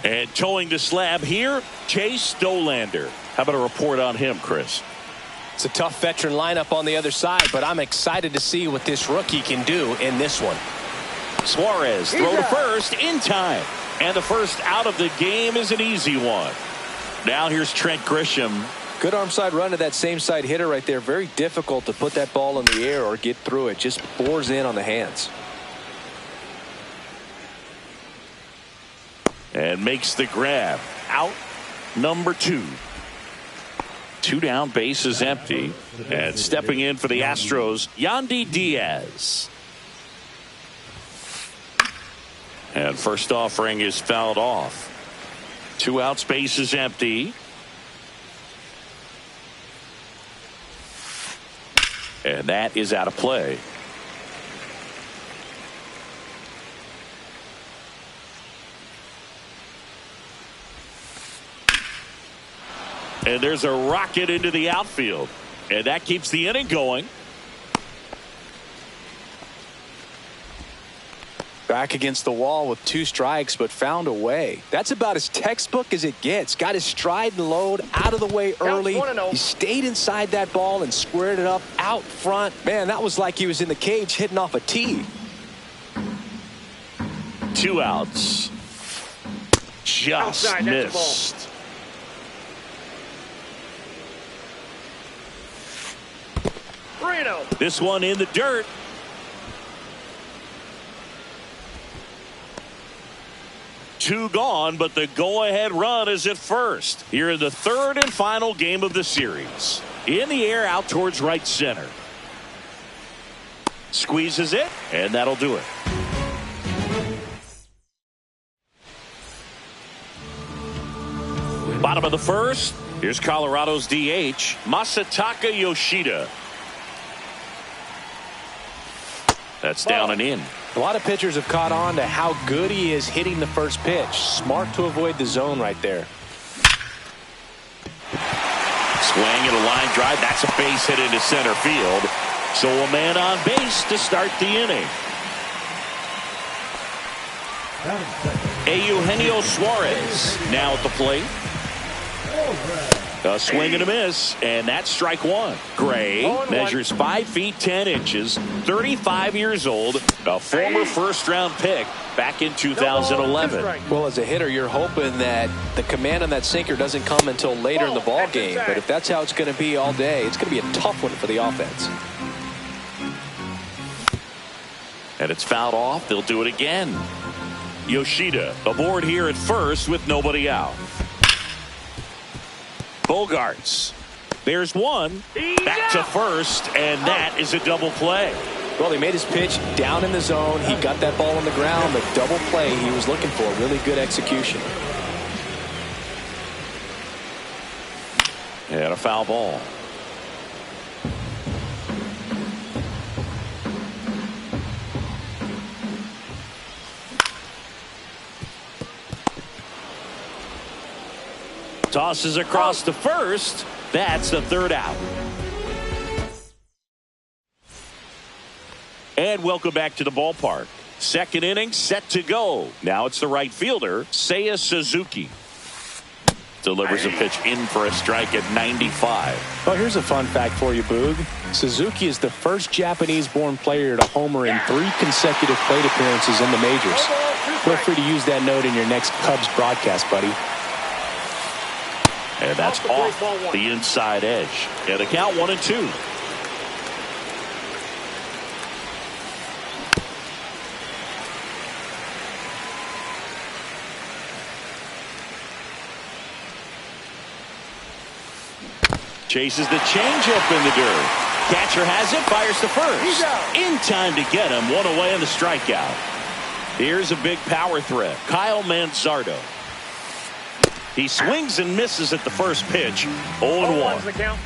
And towing the slab here, Chase Dollander. How about a report on him, Chris? It's a tough veteran lineup on the other side, but I'm excited to see what this rookie can do in this one. Suarez throw to first in time. And the first out of the game is an easy one. Now here's Trent Grisham. Good arm side run to that same side hitter right there. Very difficult to put that ball in the air or get through it. Just bores in on the hands. And makes the grab. Out number 2. 2 down, base is empty. And stepping in for the Astros, Yandy Diaz. And first offering is fouled off. 2 outs, base is empty. And that is out of play. And there's a rocket into the outfield. And that keeps the inning going. Back against the wall with 2 strikes, but found a way. That's about as textbook as it gets. Got his stride and load out of the way early. He stayed inside that ball and squared it up out front. Man, that was like he was in the cage hitting off a tee. 2 outs. Just outside, missed. This one in the dirt. Two gone, but the go-ahead run is at first. Here in the 3rd and final game of the series. In the air out towards right center. Squeezes it, and that'll do it. Bottom of the 1st. Here's Colorado's DH, Masataka Yoshida. That's down and in. A lot of pitchers have caught on to how good he is hitting the first pitch. Smart to avoid the zone right there. Swing and a line drive. That's a base hit into center field. So a man on base to start the inning. Eugenio Suarez now at the plate. A swing and a miss, and that's strike 1. Gray measures 5 feet 10 inches, 35 years old, a former first-round pick back in 2011. Well, as a hitter, you're hoping that the command on that sinker doesn't come until later in the ball game. But if that's how it's going to be all day, it's going to be a tough one for the offense. And it's fouled off. They'll do it again. Yoshida aboard here at first with nobody out. Bogarts. There's one. Back to first, and that is a double play. Well, he made his pitch down in the zone. He got that ball on the ground. The double play he was looking for. Really good execution. And a foul ball. Tosses across to first. That's the 3rd out. And welcome back to the ballpark. 2nd inning set to go. Now it's the right fielder, Seiya Suzuki. Delivers a pitch in for a strike at 95. Well, here's a fun fact for you, Boog. Suzuki is the first Japanese-born player to homer in 3 consecutive plate appearances in the majors. Feel free to use that note in your next Cubs broadcast, buddy. And that's off the inside edge. And the count 1-2. Chases the changeup in the dirt. Catcher has it, fires to first. In time to get him. 1 away on the strikeout. Here's a big power threat. Kyle Manzardo. He swings and misses at the first pitch. 0-1.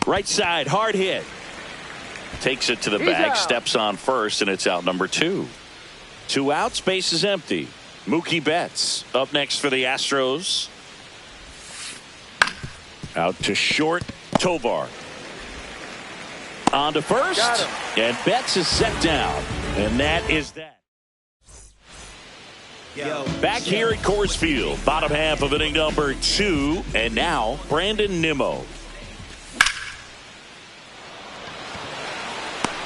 Right side, hard hit. Takes it to the bag, steps on first, and it's out number 2. 2 outs, base is empty. Mookie Betts up next for the Astros. Out to short, Tovar. On to first, and Betts is set down. And that is that. Back here at Coors Field, bottom half of inning number 2, and now Brandon Nimmo.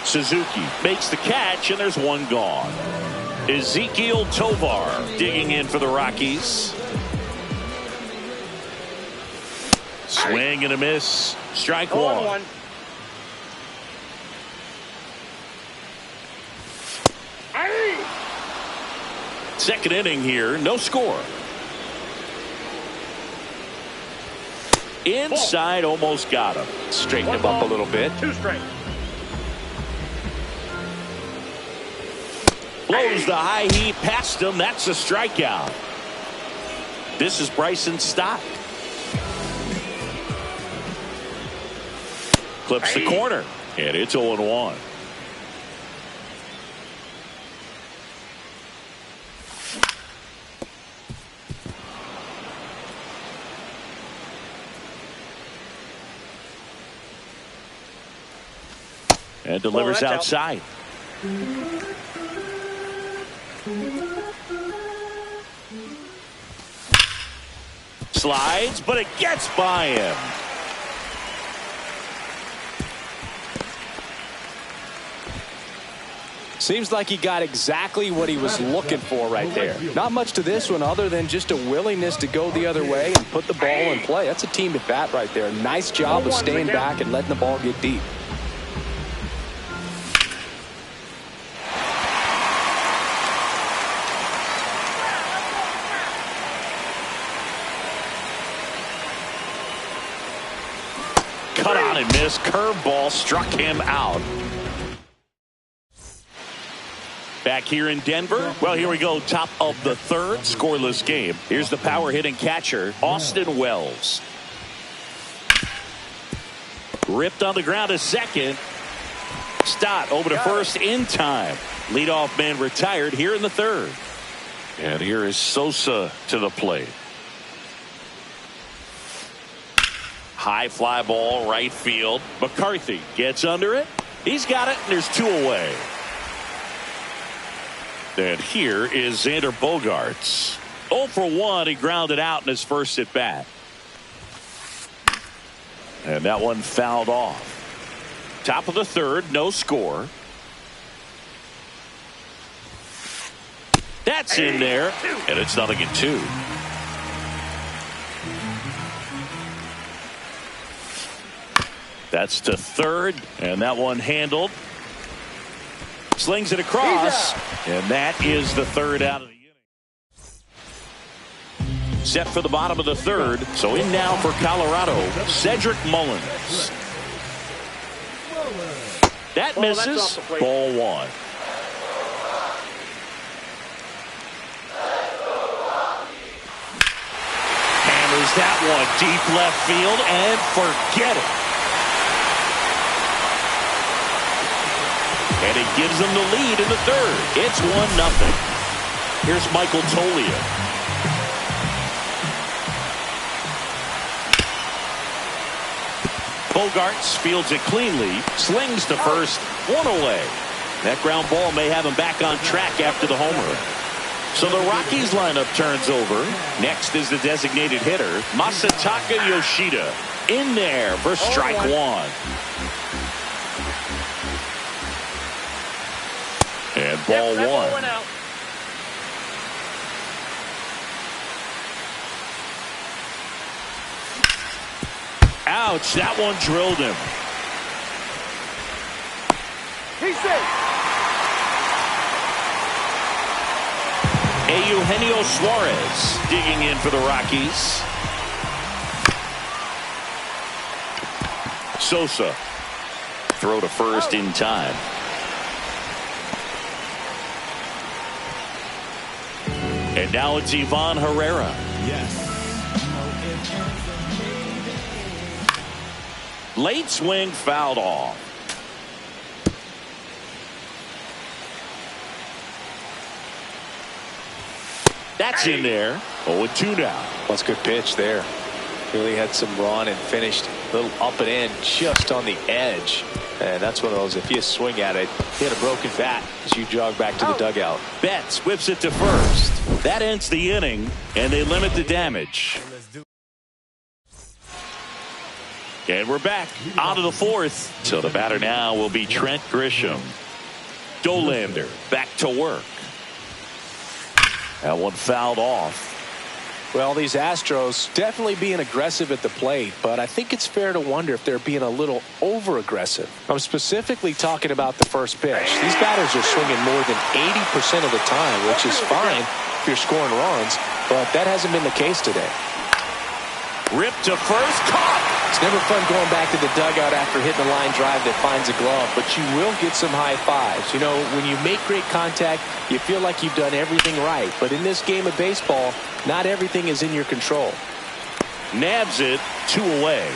Suzuki makes the catch, and there's one gone. Ezequiel Tovar digging in for the Rockies. Swing and a miss. Strike one. Second inning here, no score. Inside, almost got him. Straighten him up a little bit. 2 straight. Blows the high heat past him. That's a strikeout. This is Bryson Stott. Clips the corner, and it's 0-1. And delivers outside. Slides, but it gets by him. Seems like he got exactly what he was looking for right there. Not much to this one other than just a willingness to go the other way and put the ball in play. That's a team at bat right there. Nice job of staying back and letting the ball get deep. Cut on and miss. Curveball struck him out. Back here in Denver. Well, here we go. Top of the third. Scoreless game. Here's the power hitting catcher, Austin Wells. Ripped on the ground to second. Stott over to first in time. Leadoff man retired here in the third. And here is Sosa to the plate. High fly ball, right field. McCarthy gets under it. He's got it, and there's 2 away. And here is Xander Bogaerts. 0 for 1. He grounded out in his first at bat. And that one fouled off. Top of the third, no score. That's in there, and it's 0-2. That's to third, and that one handled. Slings it across, and that is the third out of the inning. Set for the bottom of the third, so in now for Colorado, Cedric Mullins. That misses. Ball 1. Hammers that one deep left field, and forget it. And it gives them the lead in the third. It's 1-0. Here's Michael Toglia. Bogaerts fields it cleanly, slings to first, 1 away. That ground ball may have him back on track after the homer. So the Rockies lineup turns over. Next is the designated hitter, Masataka Yoshida. In there for strike 1. And ball 1. Ouch, that one drilled him. He's safe. Eugenio Suarez digging in for the Rockies. Sosa. Throw to first in time. And now it's Ivan Herrera. Yes. Late swing fouled off. That's in there. 0-2 now. That's a good pitch there. Really had some run and finished a little up and in just on the edge. And that's one of those, if you swing at it, hit a broken bat as you jog back to the dugout. Betts whips it to first. That ends the inning, and they limit the damage. And we're back out of the fourth. So the batter now will be Trent Grisham. Dollander back to work. That one fouled off. Well, these Astros definitely being aggressive at the plate, but I think it's fair to wonder if they're being a little over-aggressive. I'm specifically talking about the first pitch. These batters are swinging more than 80% of the time, which is fine if you're scoring runs, but that hasn't been the case today. Ripped to first, caught. It's never fun going back to the dugout after hitting a line drive that finds a glove, but you will get some high fives. You know, when you make great contact, you feel like you've done everything right. But in this game of baseball, not everything is in your control. Nabs it, 2 away.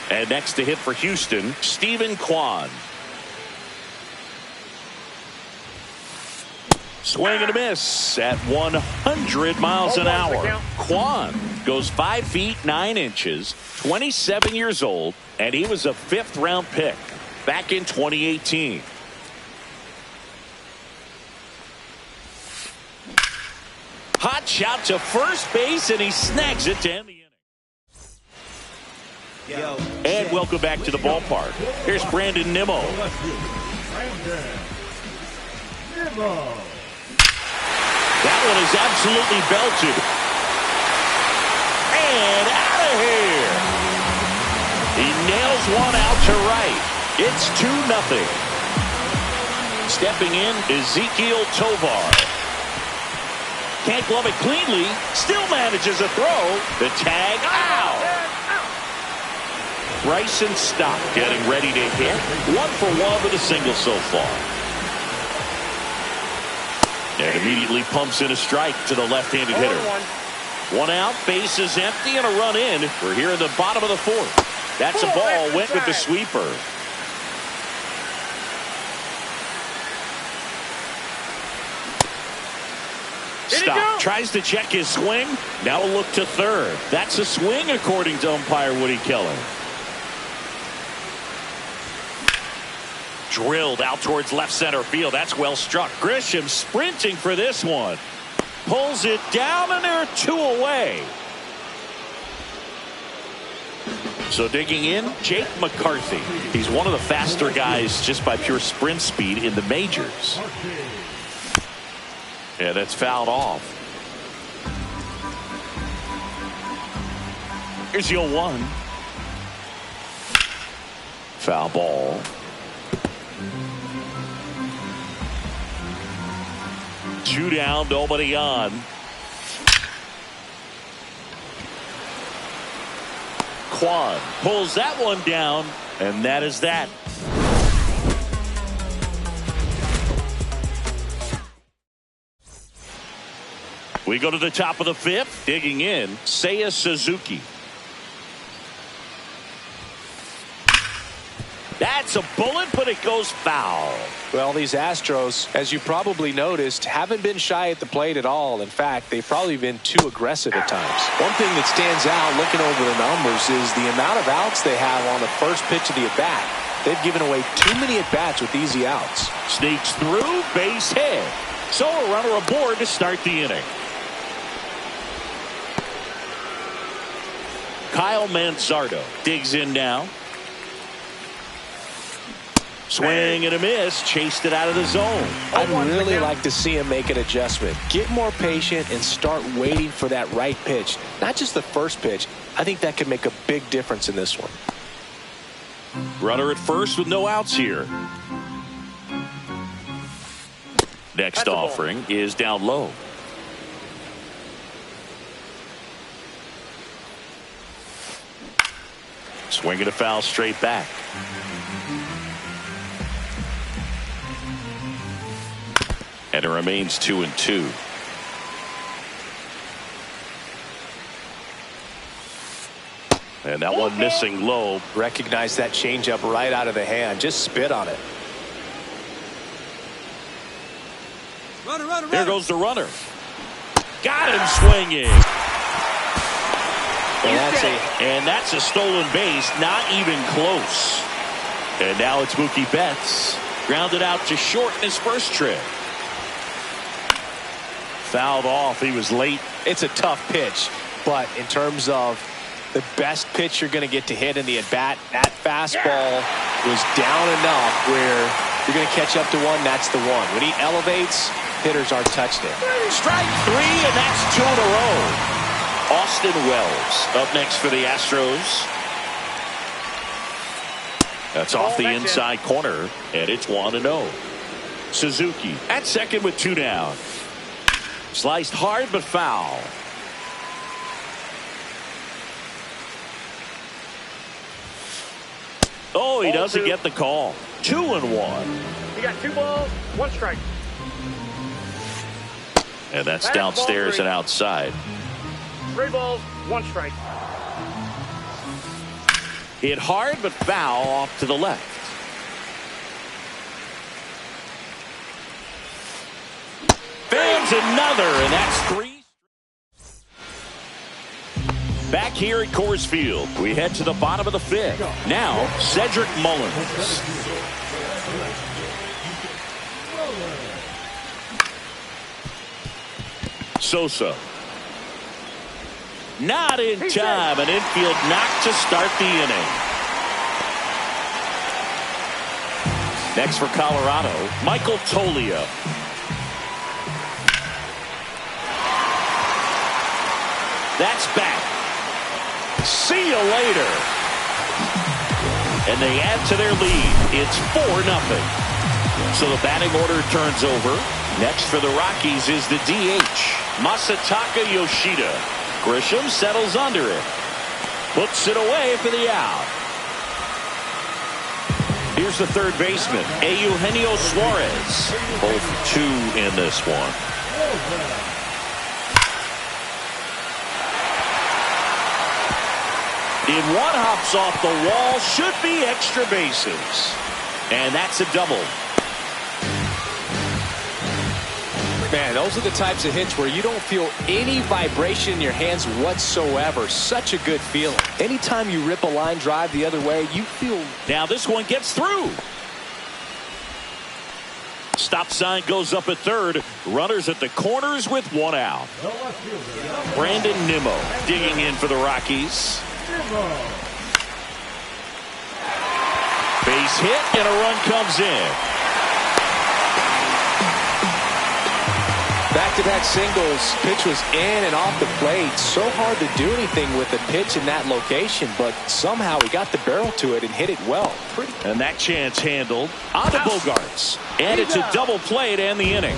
And next to hit for Houston, Stephen Kwan. Swing and a miss at 100 miles an hour. Kwan goes 5 feet 9 inches, 27 years old, and he was a 5th round pick back in 2018. Hot shot to first base, and he snags it to end the inning. And welcome back to the ballpark. Here's Brandon Nimmo. That one is absolutely belted. And out of here. He nails one out to right. It's 2-0. Stepping in, Ezequiel Tovar. Can't glove it cleanly. Still manages a throw. The tag out. Bryson Stott getting ready to hit. 1 for 1 with a single so far. And immediately pumps in a strike to the left-handed hitter. 1 out, base is empty, and a run in. We're here in the bottom of the 4th. That's a ball, went with the sweeper. Stop. Tries to check his swing. Now a look to third. That's a swing according to umpire Woody Keller. Drilled out towards left center field. That's well struck. Grisham sprinting for this one. Pulls it down, and there are 2 away. So digging in, Jake McCarthy. He's one of the faster guys just by pure sprint speed in the majors. Yeah, that's fouled off. Here's the 0-1. Foul ball. 2 down, nobody on. Kwan pulls that one down, and that is that. We go to the top of the 5th. Digging in, Seiya Suzuki. That's a bullet, but it goes foul. Well, these Astros, as you probably noticed, haven't been shy at the plate at all. In fact, they've probably been too aggressive at times. One thing that stands out looking over the numbers is the amount of outs they have on the first pitch of the at-bat. They've given away too many at-bats with easy outs. Sneaks through, base hit. So a runner aboard to start the inning. Kyle Manzardo digs in now. Swing and a miss. Chased it out of the zone. I'd really like to see him make an adjustment. Get more patient and start waiting for that right pitch. Not just the first pitch. I think that could make a big difference in this one. Runner at first with no outs here. Next offering is down low. Swing and a foul straight back. And it remains 2-2. And that one missing low. Recognize that changeup right out of the hand. Just spit on it. There goes the runner. Got him swinging. And that's a stolen base, not even close. And now it's Mookie Betts. Grounded out to short in his first trip. Fouled off. He was late. It's a tough pitch, but in terms of the best pitch you're going to get to hit in the at-bat, that fastball was down enough where you're going to catch up to one. That's the one. When he elevates, hitters aren't touched it. Strike three, and that's 2 in a row. Austin Wells up next for the Astros. That's off the inside corner, and it's 1-0. Suzuki at second with 2 down. Sliced hard but foul. Oh, he doesn't get the call. 2-1. You got 2 balls, 1 strike. And that's downstairs and outside. 3 balls, 1 strike. Hit hard but foul off to the left. Fans another, and that's 3. Back here at Coors Field, we head to the bottom of the 5th. Now, Cedric Mullins. Sosa. Not in time. An infield knock to start the inning. Next for Colorado, Michael Toglia. That's back. See you later. And they add to their lead. It's 4-0. So the batting order turns over. Next for the Rockies is the DH, Masataka Yoshida. Grisham settles under it. Puts it away for the out. Here's the third baseman, Eugenio Suarez. Both 2 in this one. In one hops off the wall, should be extra bases. And that's a double. Man, those are the types of hits where you don't feel any vibration in your hands whatsoever. Such a good feeling. Anytime you rip a line drive the other way, you feel... Now this one gets through. Stop sign goes up at third. Runners at the corners with 1 out. Brandon Nimmo digging in for the Rockies. Base hit and a run comes in. Back-to-back singles. Pitch was in and off the plate. So hard to do anything with the pitch in that location, but somehow he got the barrel to it and hit it well. And that chance handled on to Bogaerts. And it's a double play to end the inning.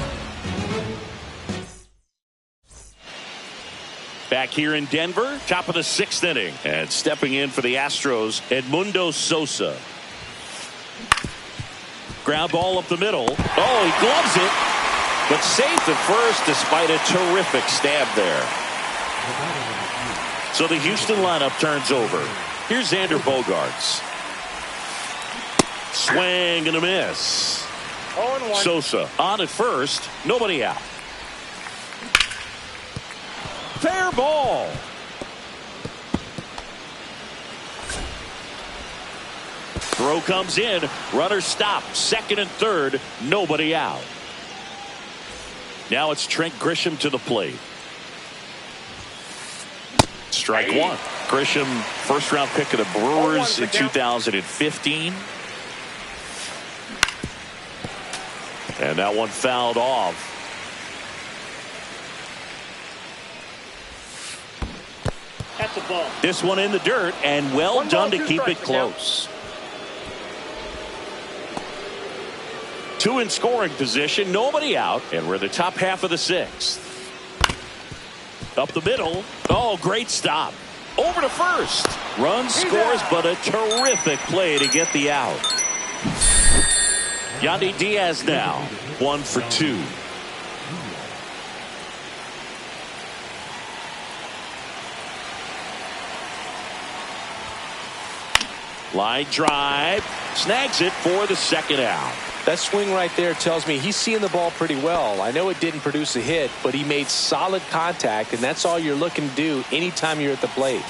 Back here in Denver, top of the 6th inning. And stepping in for the Astros, Edmundo Sosa. Ground ball up the middle. Oh, he gloves it. But safe at first despite a terrific stab there. So the Houston lineup turns over. Here's Xander Bogaerts. Swing and a miss. Sosa on at first. Nobody out. Fair ball. Throw comes in. Runner stopped. Second and third. Nobody out. Now it's Trent Grisham to the plate. Strike 1. Grisham, first round pick of the Brewers in 2015. And that one fouled off. That's a ball. This one in the dirt, and well done to keep it close. 2 in scoring position, nobody out, and we're the top half of the 6th. Up the middle. Oh, great stop. Over to first. Run scores, but a terrific play to get the out. Yandy Diaz now 1 for 2. Line drive. Snags it for the second out. That swing right there tells me he's seeing the ball pretty well. I know it didn't produce a hit, but he made solid contact, and that's all you're looking to do anytime you're at the plate.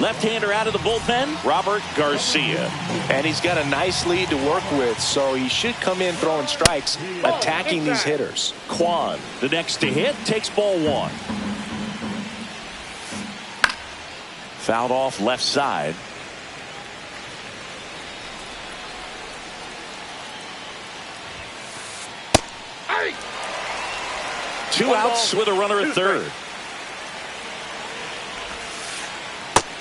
Left-hander out of the bullpen, Robert Garcia. And he's got a nice lead to work with, so he should come in throwing strikes, attacking these hitters. Kwan, the next to hit, takes ball one. Fouled off left side. Two outs with a runner at third.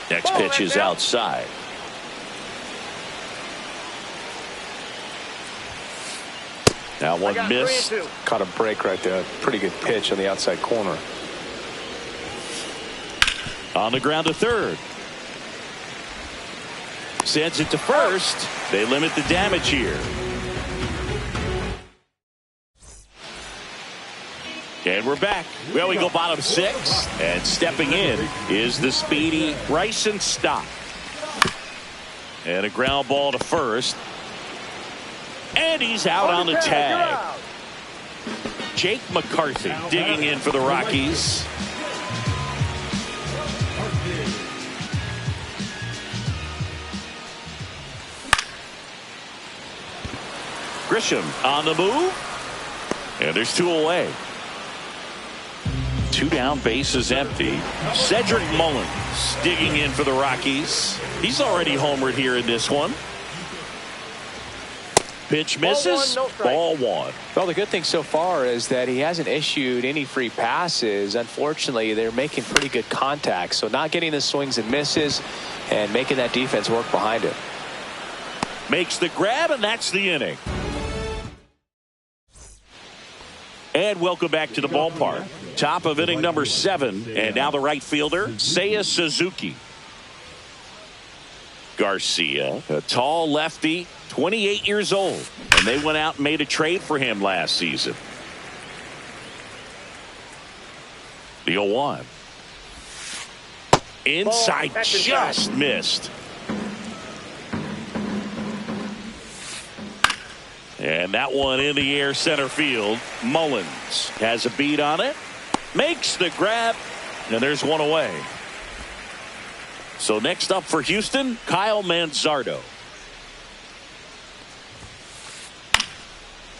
Next pitch is outside. Now one missed. Caught a break right there. Pretty good pitch on the outside corner. On the ground to third. Sends it to first. They limit the damage here. And we're back. Well, we go bottom six. And stepping in is the speedy Bryson Stott. And a ground ball to first. And he's out on the tag. Jake McCarthy digging in for the Rockies. Grisham on the move. And there's two away. Two down, bases empty. Cedric Mullins digging in for the Rockies. He's already homered here in this one. Pitch misses. Ball one. Well, the good thing so far is that he hasn't issued any free passes. Unfortunately, they're making pretty good contact. So not getting the swings and misses and making that defense work behind it. Makes the grab, and that's the inning. And welcome back to the ballpark. Top of inning number 7. And now the right fielder, Seiya Suzuki. Garcia, a tall lefty, 28 years old. And they went out and made a trade for him last season. The 0-1. Inside, just missed. And that one in the air center field. Mullins has a beat on it. Makes the grab. And there's one away. So next up for Houston, Kyle Manzardo.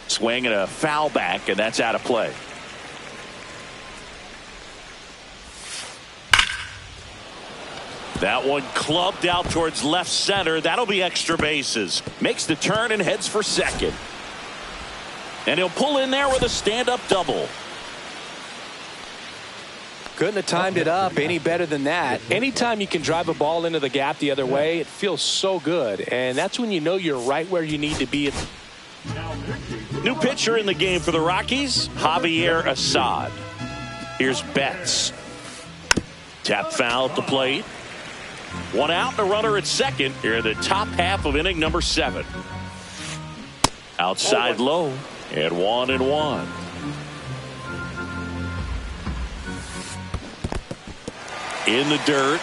Swing and a foul back, and that's out of play. That one clubbed out towards left center. That'll be extra bases. Makes the turn and heads for second. And he'll pull in there with a stand-up double. Couldn't have timed it up any better than that. Anytime you can drive a ball into the gap the other way, it feels so good. And that's when you know you're right where you need to be. New pitcher in the game for the Rockies, Javier Assad. Here's Betts. Tap foul at the plate. One out and a runner at second here in the top half of inning number 7. Outside low and 1-1. In the dirt.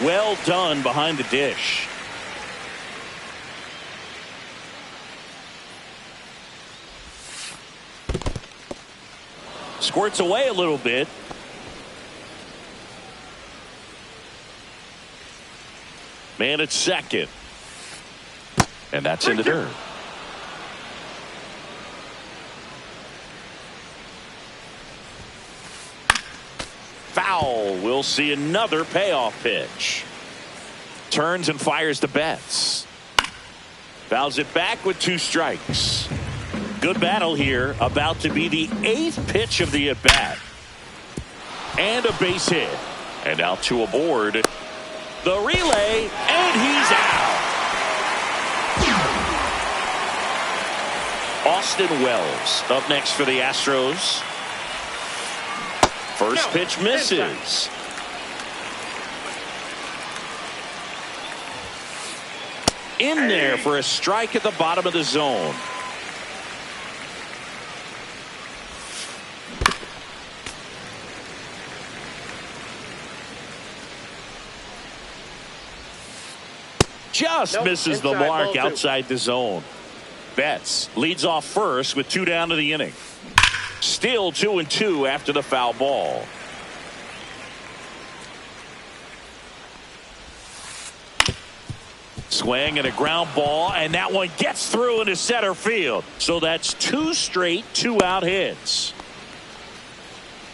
Well done behind the dish. Squirts away a little bit. Man at second. And that's in the dirt. Foul. We'll see another payoff pitch. Turns and fires to Betts. Fouls it back with 2 strikes. Good battle here. About to be the 8th pitch of the at-bat. And a base hit. And out to aboard. The relay, and he's out. Austin Wells up next for the Astros. First pitch misses. In there for a strike at the bottom of the zone. Just misses the inside, mark ball two. outside the zone. Betts leads off first with 2 down to the inning. Still 2-2 after the foul ball. Swing and a ground ball, and that one gets through into center field. So that's 2 straight 2-out hits.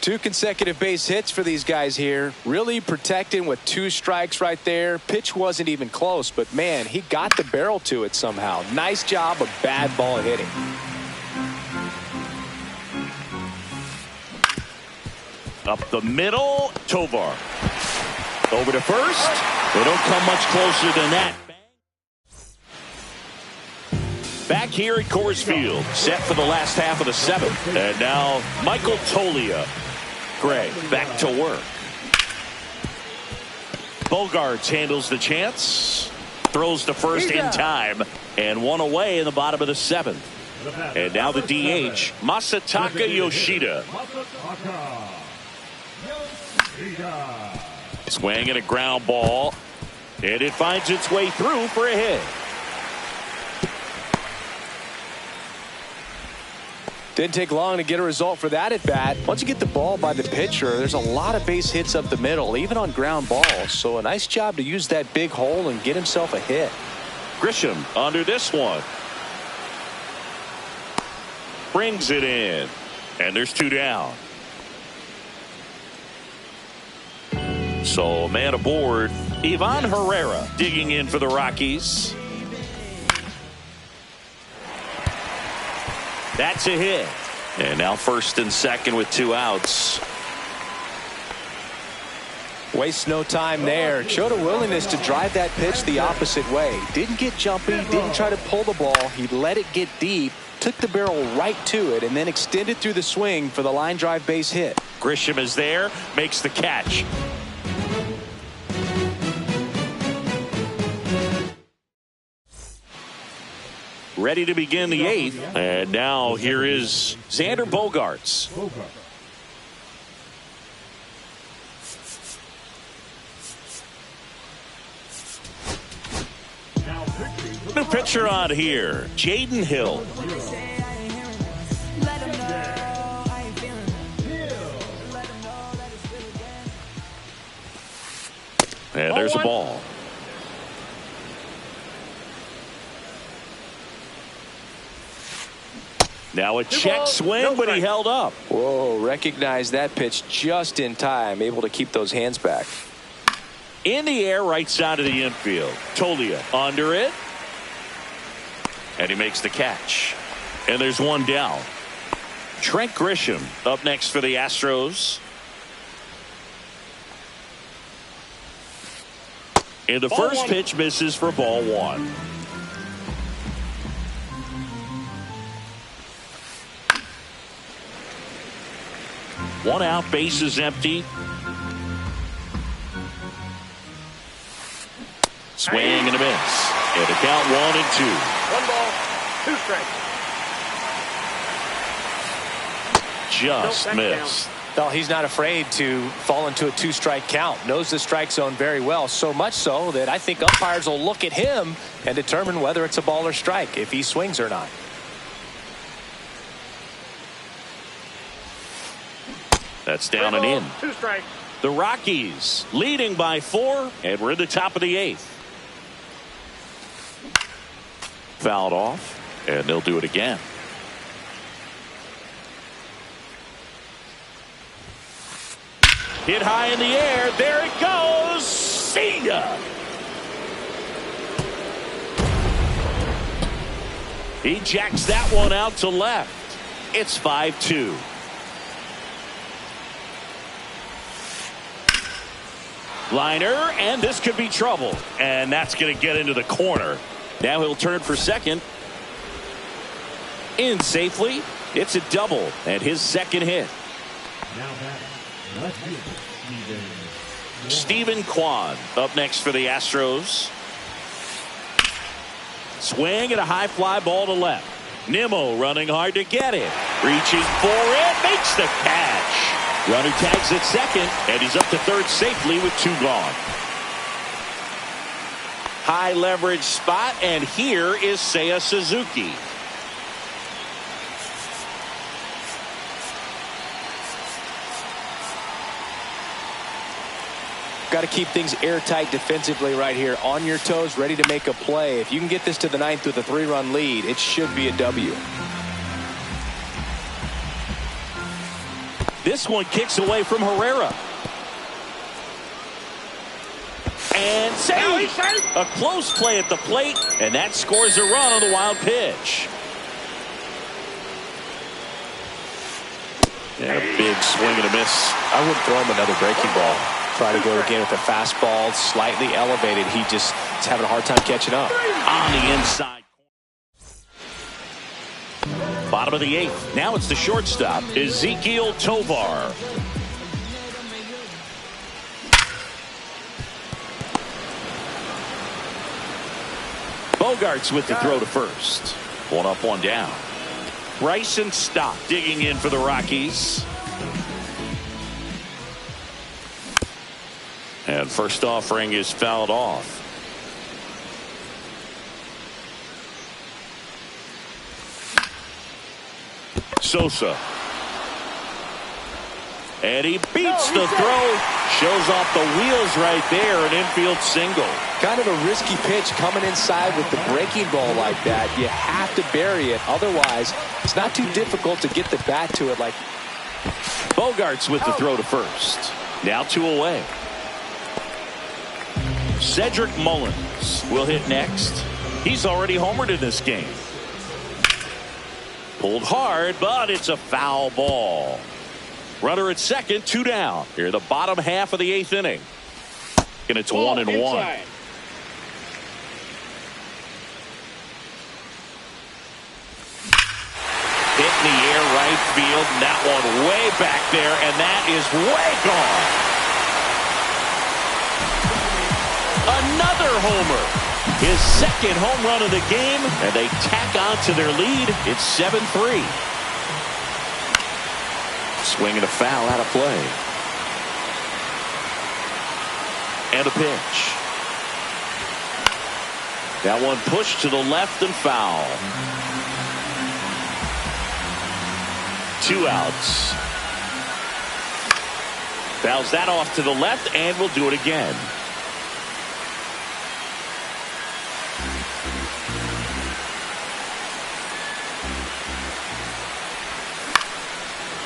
2 consecutive base hits for these guys here. Really protecting with 2 strikes right there. Pitch wasn't even close, but man, he got the barrel to it somehow. Nice job of bad ball hitting. Up the middle, Tovar. Over to first. They don't come much closer than that. Back here at Coors Field, set for the last half of the 7th. And now Michael Toglia. Gray back to work. Bogaerts handles the chance. Throws to first in time. And 1 away in the bottom of the 7th. And now the DH, Masataka Yoshida. Swing and a ground ball. And it finds its way through for a hit. Didn't take long to get a result for that at bat. Once you get the ball by the pitcher, there's a lot of base hits up the middle, even on ground balls. So a nice job to use that big hole and get himself a hit. Grisham under this one. Brings it in. And there's 2 down. So a man aboard. Ivan Herrera digging in for the Rockies. That's a hit. And now first and second with 2 outs. Waste no time there. Showed a willingness to drive that pitch the opposite way. Didn't get jumpy, didn't try to pull the ball. He let it get deep, took the barrel right to it, and then extended through the swing for the line drive base hit. Grisham is there, makes the catch. Ready to begin the 8th. And now here is Xander Bogaerts. New pitcher on here, Jaden Hill. And there's a ball. Now a check swing, but he held up. Whoa, recognized that pitch just in time, able to keep those hands back. In the air, right side of the infield. Toglia under it. And he makes the catch. And there's 1 down. Trent Grisham up next for the Astros. And the first pitch misses for ball 1. One out, base is empty. Swing and a miss. And a count 1-2. 1 ball, 2 strikes. Just missed. Well, he's not afraid to fall into a 2-strike count. Knows the strike zone very well. So much so that I think umpires will look at him and determine whether it's a ball or strike, if he swings or not. That's down and in. 2 strikes. The Rockies leading by 4, and we're in the top of the 8th. Fouled off, and they'll do it again. Hit high in the air. There it goes. See ya. He jacks that one out to left. It's 5-2. Liner, and this could be trouble. And that's going to get into the corner. Now he'll turn for second. In safely. It's a double, and his second hit. Steven Kwan up next for the Astros. Swing and a high fly ball to left. Nimmo running hard to get it. Reaches for it, makes the catch. Runner tags at second, and he's up to third safely with 2 gone. high leverage spot, and here is Seiya Suzuki. Got to keep things airtight defensively right here. On your toes, ready to make a play. If you can get this to the ninth with a 3-run lead, it should be a W. This one kicks away from Herrera. And save! A close play at the plate, and that scores a run on the wild pitch. And a big swing and a miss. I wouldn't throw him another breaking ball. Try to go again with a fastball, slightly elevated. He just is having a hard time catching up. On the inside. Bottom of the 8th. Now it's the shortstop, Ezequiel Tovar. Bogarts with the throw to first. 1 up, 1 down. Bryson Stott digging in for the Rockies. And first offering is fouled off. Sosa. And he beats the throw. Shows off the wheels right there. An infield single. Kind of a risky pitch coming inside with the breaking ball like that. You have to bury it. Otherwise, it's not too difficult to get the bat to it. Like Bogarts with the throw to first. Now 2 away. Cedric Mullins will hit next. He's already homered in this game. Pulled hard, but it's a foul ball. Runner at second, 2 down. Here the bottom half of the 8th inning. And it's 1-1. Hit in the air right field. And that one way back there, and that is way gone. Another homer. His second home run of the game, and they tack on to their lead. It's 7-3. Swing and a foul out of play. And a pitch. That one pushed to the left and foul. 2 outs. Fouls that off to the left, and will do it again.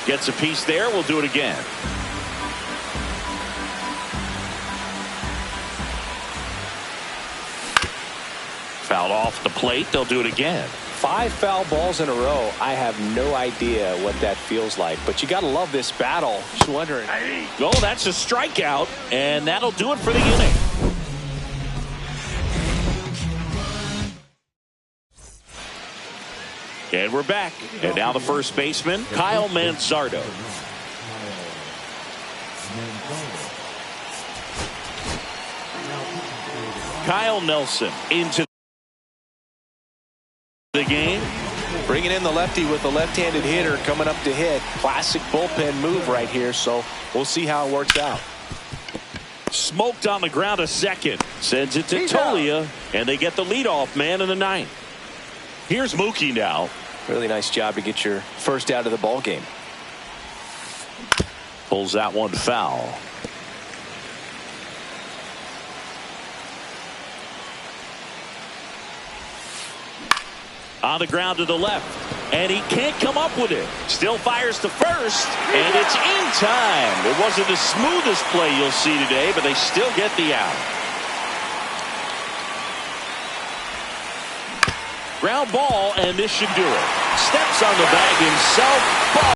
Gets a piece there. We'll do it again. Fouled off the plate. They'll do it again. 5 foul balls in a row. I have no idea what that feels like, but you got to love this battle. Just wondering. Oh, that's a strikeout, and that'll do it for the inning. And we're back. And now the first baseman, Kyle Manzardo. Kyle Nelson into the game. Bringing in the lefty with the left-handed hitter coming up to hit. Classic bullpen move right here, so we'll see how it works out. Smoked on the ground a second. Sends it to Tolia, and they get the leadoff man in the 9th. Here's Mookie now. Really nice job to get your first out of the ball game. Pulls that one foul. On the ground to the left, and he can't come up with it. Still fires to first, and it's in time. It wasn't the smoothest play you'll see today, but they still get the out. Ground ball, and this should do it. Steps on the bag himself.